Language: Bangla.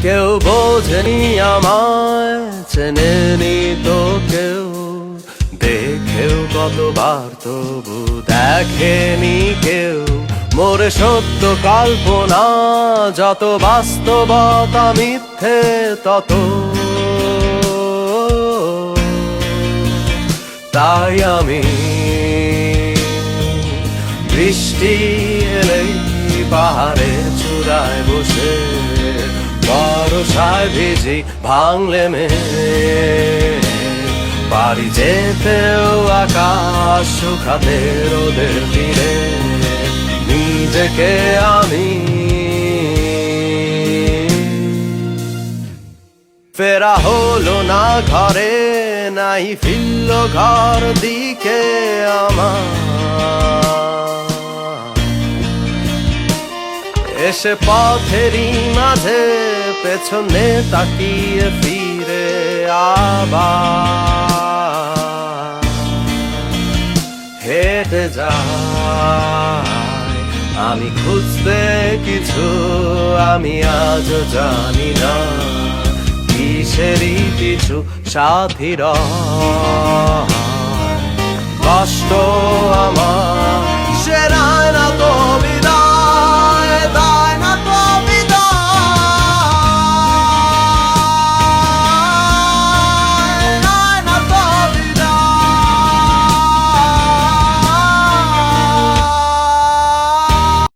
কেউ বোঝেনি আমায়, চেনেনি তো কেউ, দেখেও কতবার তবু দেখেনি কেউ। মোরে সত্য কল্পনা যত, বাস্তবতা মিথ্যে তত। তাই আমি বৃষ্টি এলেই পাহাড়ে চূড়ায় বসে বরষায় ভিজি ভাঙলে পারি যেতেও আকাশ শুকাতে রোদের তীরে। নিজেকে আমি ফেরা হলো না ঘরে, নাই ফিরল ঘর দিকে আমার। এসে পথেরই মাঝে পেছনে তাকিয়ে ফিরে আবার হেঁটে যায় আমি খুঁজতে কিছু, আমি আজও জানি না কিসেরই কিছু সাথীর কষ্ট আমার সেরা।